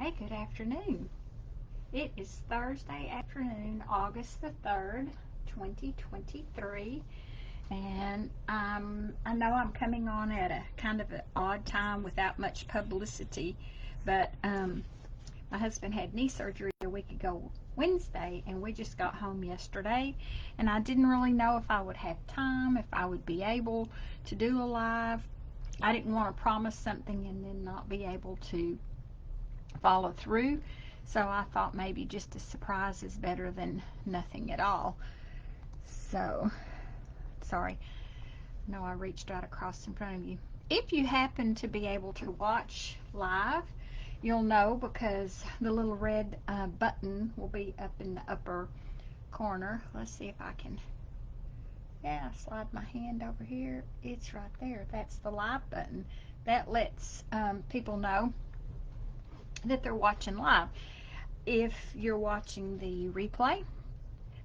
Hey, good afternoon. It is Thursday afternoon, August the 3rd, 2023, and I know I'm coming on at a kind of an odd time without much publicity, but my husband had knee surgery a week ago Wednesday, and we just got home yesterday, and I didn't really know if I would have time, if I would be able to do a live. I didn't want to promise something and then not be able to follow through. So I thought maybe just a surprise is better than nothing at all. So, sorry. No, I reached right across in front of you. If you happen to be able to watch live, you'll know because the little red button will be up in the upper corner. Let's see if I can, slide my hand over here. It's right there. That's the live button. That lets people know that they're watching live. If you're watching the replay,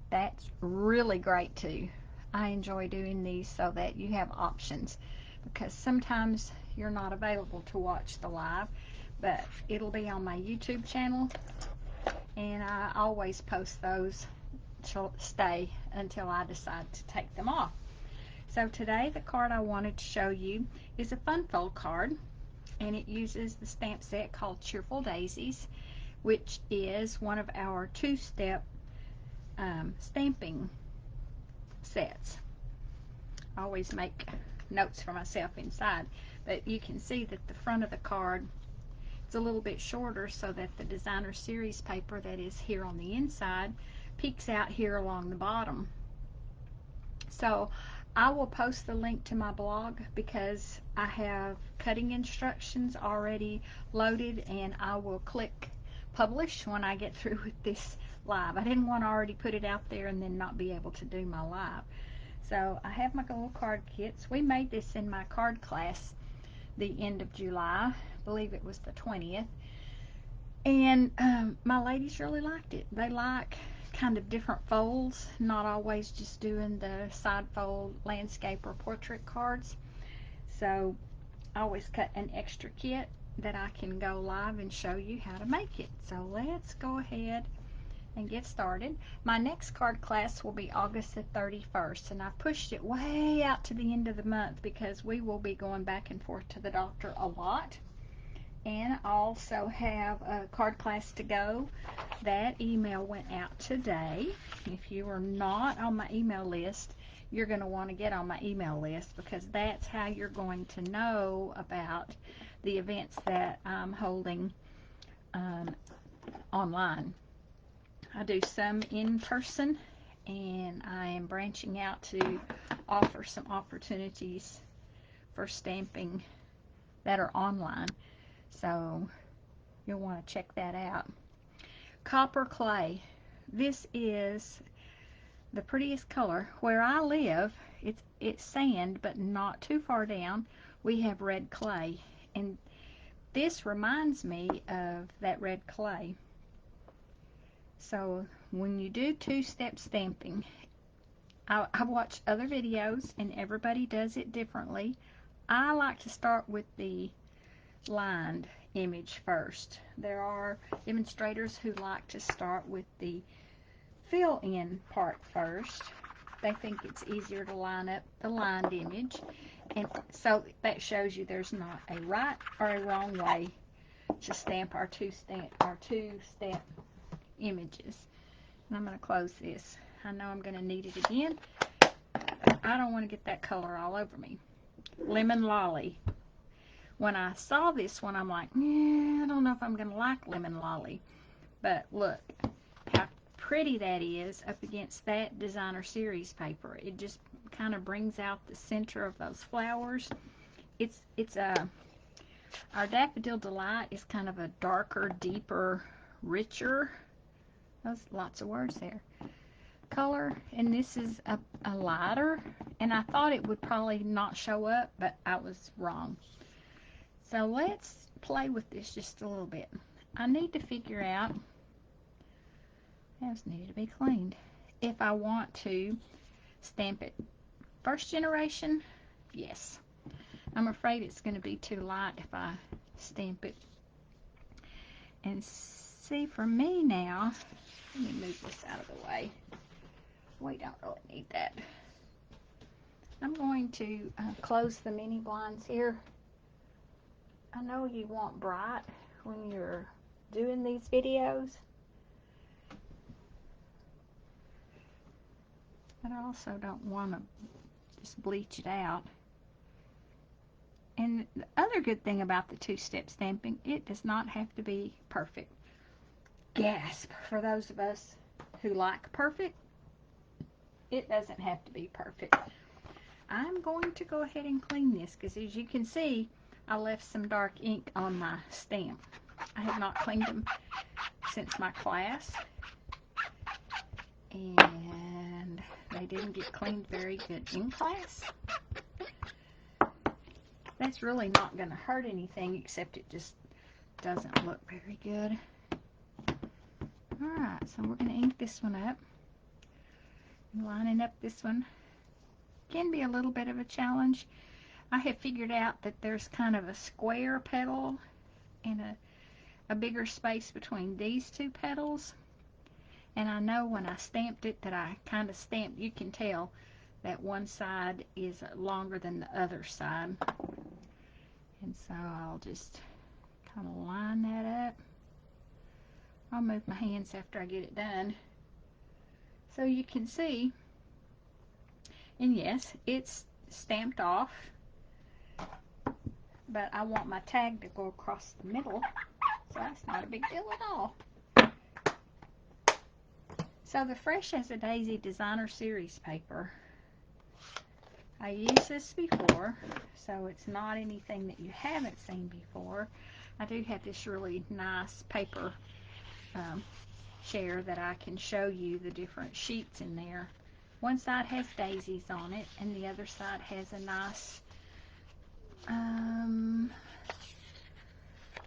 that's really great too. I enjoy doing these so that you have options, because sometimes you're not available to watch the live, but it'll be on my YouTube channel, and I always post those to stay until I decide to take them off. So today the card I wanted to show you is a fun fold card, and it uses the stamp set called Cheerful Daisies, which is one of our two-step stamping sets. I always make notes for myself inside, but you can see that the front of the card is a little bit shorter so that the designer series paper that is here on the inside peeks out here along the bottom. So I will post the link to my blog because I have cutting instructions already loaded, and I will click publish when I get through with this live. I didn't want to already put it out there and then not be able to do my live. So I have my little card kits. We made this in my card class the end of July. I believe it was the 20th. And my ladies really liked it. They like kind of different folds, not always just doing the side fold landscape or portrait cards. So I always cut an extra kit that I can go live and show you how to make it. So let's go ahead and get started. My next card class will be August the 31st, and I've pushed it way out to the end of the month because we will be going back and forth to the doctor a lot. And I also have a card class to go. That email went out today. If you are not on my email list, you're going to want to get on my email list, because that's how you're going to know about the events that I'm holding online. I do some in person, and I am branching out to offer some opportunities for stamping that are online. So you'll want to check that out. Copper clay. This is the prettiest color. Where I live, it's sand, but not too far down, we have red clay, and this reminds me of that red clay. So when you do two-step stamping, I've watched other videos and everybody does it differently. I like to start with the lined image first. There are demonstrators who like to start with the fill-in part first. They think it's easier to line up the lined image, and so that shows you there's not a right or a wrong way to stamp our two-step images. And I'm going to close this. I know I'm going to need it again. I don't want to get that color all over me. Lemon Lolly. When I saw this one, I'm like, I don't know if I'm going to like Lemon Lolly. But look how pretty that is up against that designer series paper. It just kind of brings out the center of those flowers. Our Daffodil Delight is kind of a darker, deeper, richer, that's lots of words there, color, and this is a lighter, and I thought it would probably not show up, but I was wrong. So let's play with this just a little bit. I need to figure out, those need to be cleaned, if I want to stamp it first generation. Yes. I'm afraid it's going to be too light if I stamp it And see, for me now, let me move this out of the way. We don't really need that. I'm going to close the mini blinds here. I know you want bright when you're doing these videos, but I also don't want to just bleach it out. And the other good thing about the two-step stamping, it does not have to be perfect. Gasp for those of us who like perfect. It doesn't have to be perfect. I'm going to go ahead and clean this because, as you can see, I left some dark ink on my stamp. I have not cleaned them since my class, and they didn't get cleaned very good in class. That's really not going to hurt anything, except it just doesn't look very good. Alright, so we're going to ink this one up. Lining up this one can be a little bit of a challenge. I have figured out that there's kind of a square petal and a bigger space between these two petals. And I know when I stamped it that I kind of stamped, you can tell that one side is longer than the other side. And so I'll just kind of line that up. I'll move my hands after I get it done. So you can see, and yes, it's stamped off, but I want my tag to go across the middle, so that's not a big deal at all. So the Fresh as a Daisy Designer Series paper, I used this before, so it's not anything that you haven't seen before. I do have this really nice paper share that I can show you the different sheets in there. One side has daisies on it, and the other side has a nice,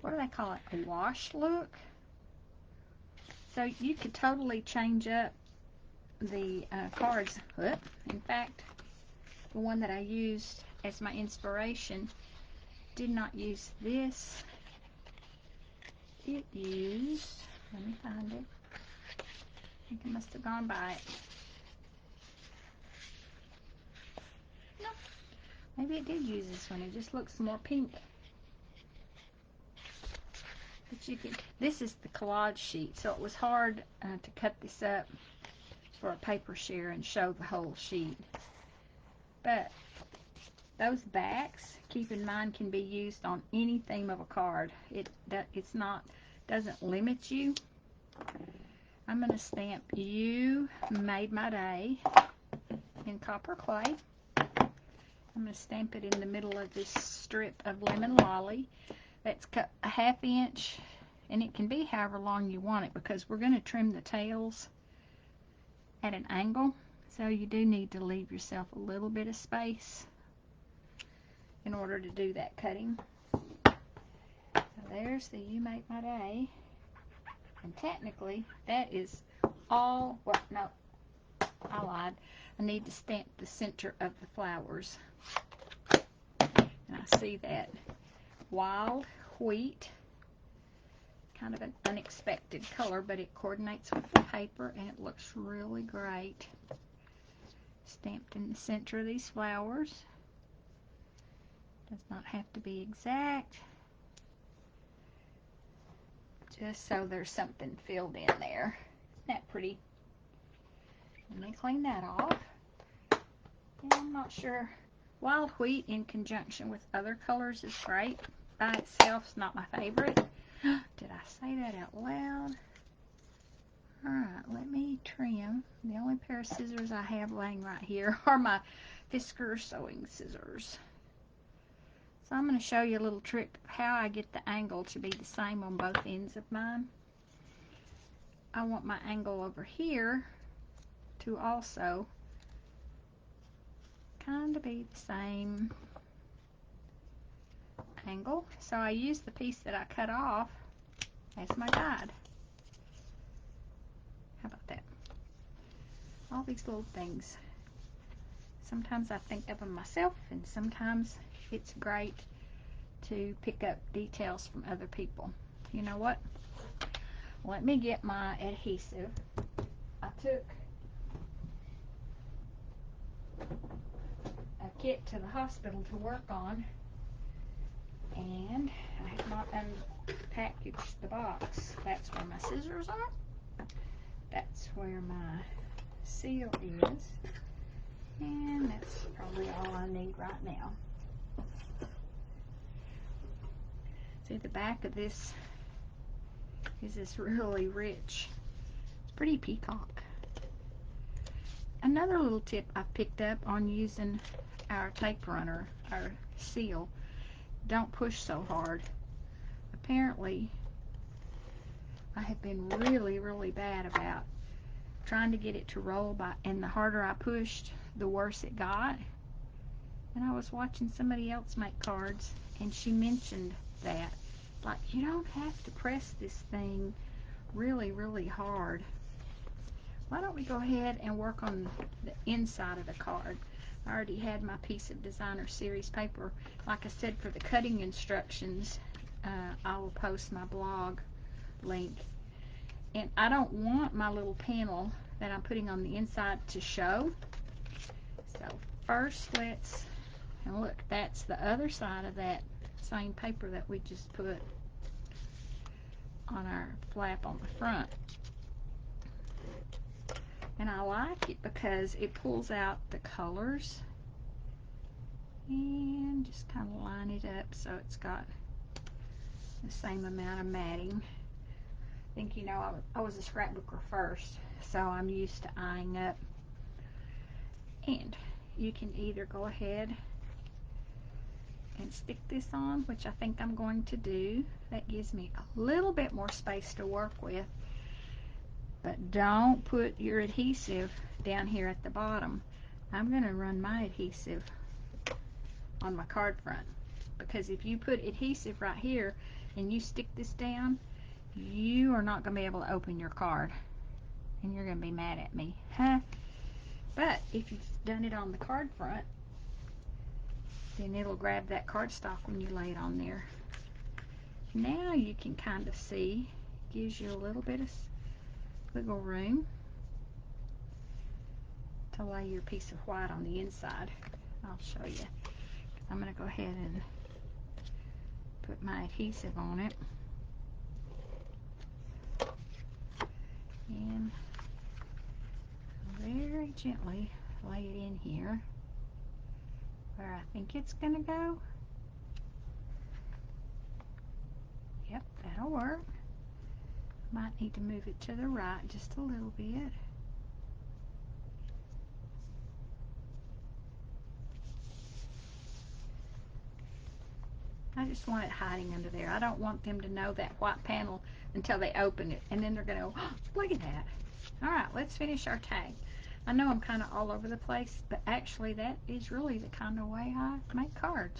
what do they call it? A wash look. So you could totally change up the cards. In fact, the one that I used as my inspiration did not use this. It used, let me find it. I think I must have gone by it. No, maybe it did use this one. It just looks more pink. But you can, this is the collage sheet, so it was hard to cut this up for a paper share and show the whole sheet. But those backs, keep in mind, can be used on any theme of a card. Doesn't limit you. I'm going to stamp "You Made My Day" in copper clay. I'm going to stamp it in the middle of this strip of lemon lolly. That's cut a 1/2 inch, and it can be however long you want it, because we're going to trim the tails at an angle, so you do need to leave yourself a little bit of space in order to do that cutting. So there's the "You Make My Day," and technically that is all, well, no, I lied. I need to stamp the center of the flowers, and I see that wild wheat, kind of an unexpected color, but it coordinates with the paper and it looks really great. Stamped in the center of these flowers. Does not have to be exact, just so there's something filled in there. Isn't that pretty? Let me clean that off. And I'm not sure. Wild wheat in conjunction with other colors is great. By itself, it's not my favorite. Did I say that out loud? Alright, let me trim. The only pair of scissors I have laying right here are my Fisker sewing scissors. So I'm going to show you a little trick of how I get the angle to be the same on both ends of mine. I want my angle over here to also kind of be the same angle. So I use the piece that I cut off as my guide. How about that? All these little things. Sometimes I think of them myself, and sometimes it's great to pick up details from other people. You know what? let me get my adhesive. I took a kit to the hospital to work on, and I have not unpackaged the box. That's where my scissors are. That's where my seal is. And that's probably all I need right now. See, the back of this is this really rich. It's pretty peacock. Another little tip I picked up on using our tape runner, our seal, don't push so hard. Apparently, I have been really, really bad about trying to get it to roll and the harder I pushed, the worse it got. And I was watching somebody else make cards, and she mentioned that, like, you don't have to press this thing really, really hard. Why don't we go ahead and work on the inside of the card? I already had my piece of designer series paper. Like I said, for the cutting instructions, I will post my blog link. And I don't want my little panel that I'm putting on the inside to show. So first and look, that's the other side of that same paper that we just put on our flap on the front. And I like it because it pulls out the colors, and just kind of line it up so it's got the same amount of matting. I think, you know, I was a scrapbooker first, so I'm used to eyeing up. And you can either go ahead and stick this on, which I think I'm going to do. That gives me a little bit more space to work with. But don't put your adhesive down here at the bottom. I'm going to run my adhesive on my card front, because if you put adhesive right here and you stick this down, you are not going to be able to open your card, and you're going to be mad at me, huh? But if you've done it on the card front, then it'll grab that cardstock when you lay it on there. Now you can kind of see, gives you a little bit of wiggle room to lay your piece of white on the inside. I'll show you. I'm going to go ahead and put my adhesive on it. And very gently lay it in here where I think it's going to go. Yep, that'll work. Might need to move it to the right just a little bit. I just want it hiding under there. I don't want them to know that white panel until they open it, and then they're going to go, oh, look at that. All right, let's finish our tag. I know I'm kind of all over the place, but actually that is really the kind of way I make cards,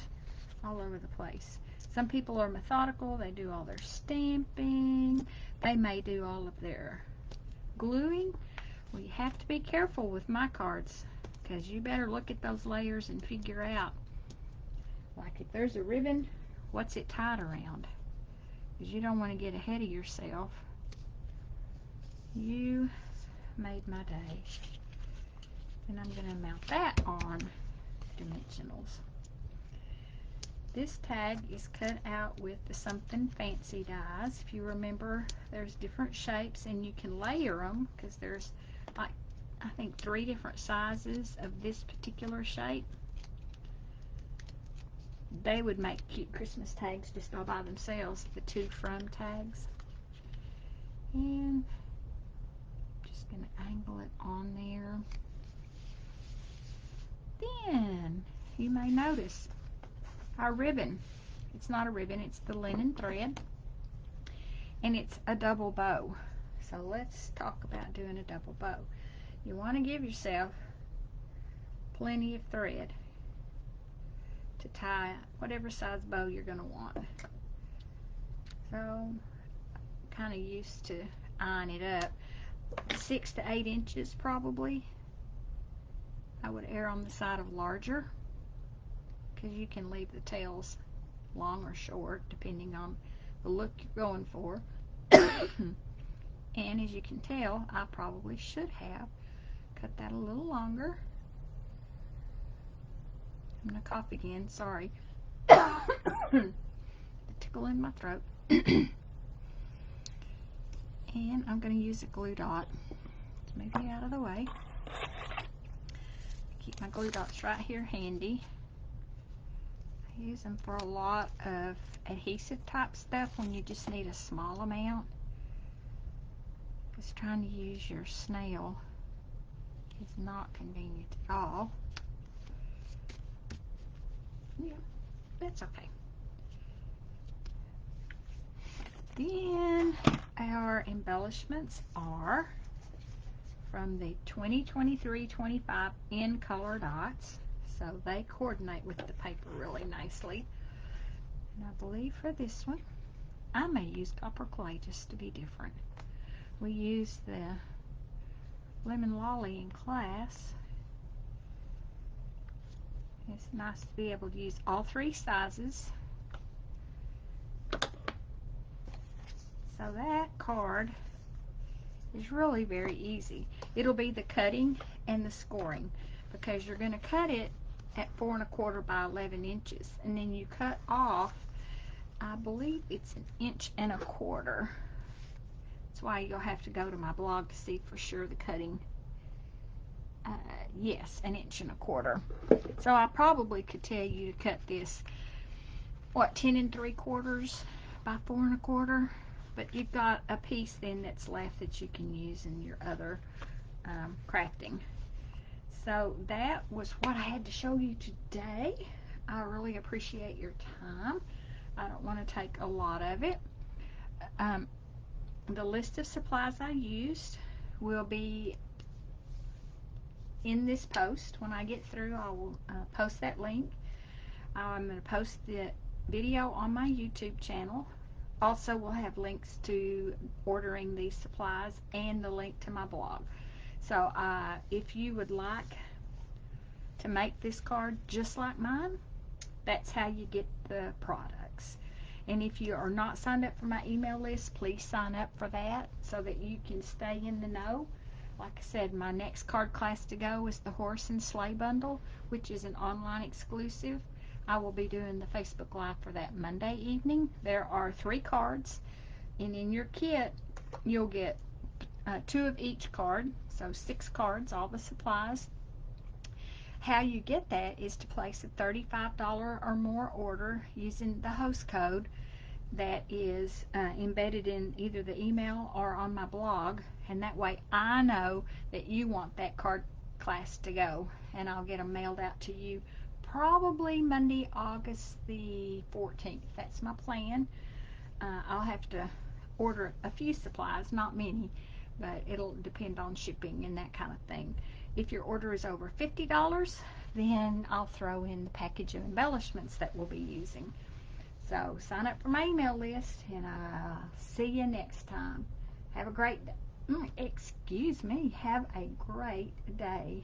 all over the place. Some people are methodical. They do all their stamping. They may do all of their gluing. Well, you have to be careful with my cards, because you better look at those layers and figure out, like, if there's a ribbon, what's it tied around? Because you don't want to get ahead of yourself. You made my day. And I'm going to mount that on dimensionals. This tag is cut out with the Something Fancy dies. If you remember, there's different shapes, and you can layer them, because there's, like, I think 3 different sizes of this particular shape. They would make cute Christmas tags just all by themselves, the to from tags. And just going to angle it on there. Then you may notice our ribbon. It's not a ribbon, it's the linen thread, and it's a double bow. So let's talk about doing a double bow. You want to give yourself plenty of thread to tie whatever size bow you're going to want. So I'm kind of used to eyeing it up. 6 to 8 inches probably. I would err on the side of larger, because you can leave the tails long or short depending on the look you're going for. And as you can tell, I probably should have cut that a little longer. I'm going to cough again, sorry. The tickle in my throat. And I'm going to use a glue dot. Let's move you out of the way. Keep my glue dots right here handy. I use them for a lot of adhesive type stuff when you just need a small amount. Because trying to use your snail is not convenient at all. Yeah, that's okay. Then our embellishments are from the 2023-25 in color dots. So they coordinate with the paper really nicely. And I believe for this one, I may use copper clay just to be different. We used the lemon lolly in class. It's nice to be able to use all three sizes. So that card is really very easy. It'll be the cutting and the scoring, because you're going to cut it at 4 1/4 by 11 inches, and then you cut off, I believe it's 1 1/4 inches. That's why you'll have to go to my blog to see for sure the cutting. Yes, 1 1/4 inches. So I probably could tell you to cut this, what, 10 3/4 by 4 1/4. But you've got a piece then that's left that you can use in your other crafting. So that was what I had to show you today. I really appreciate your time. I don't want to take a lot of it. The list of supplies I used will be in this post. When I get through, I will post that link. I'm going to post the video on my YouTube channel. Also, we'll have links to ordering these supplies and the link to my blog. So if you would like to make this card just like mine, that's how you get the products. And if you are not signed up for my email list, please sign up for that so that you can stay in the know. Like I said, my next card class to go is the Horse and Sleigh Bundle, which is an online exclusive. I will be doing the Facebook Live for that Monday evening. There are 3 cards, and in your kit, you'll get 2 of each card, so 6 cards, all the supplies. How you get that is to place a $35 or more order using the host code that is embedded in either the email or on my blog, and that way I know that you want that card class to go, and I'll get them mailed out to you probably Monday, August the 14th. That's my plan. I'll have to order a few supplies, not many, but it'll depend on shipping and that kind of thing. If your order is over $50, then I'll throw in the package of embellishments that we'll be using. So sign up for my email list, and I'll see you next time. Have a great day. Have a great day.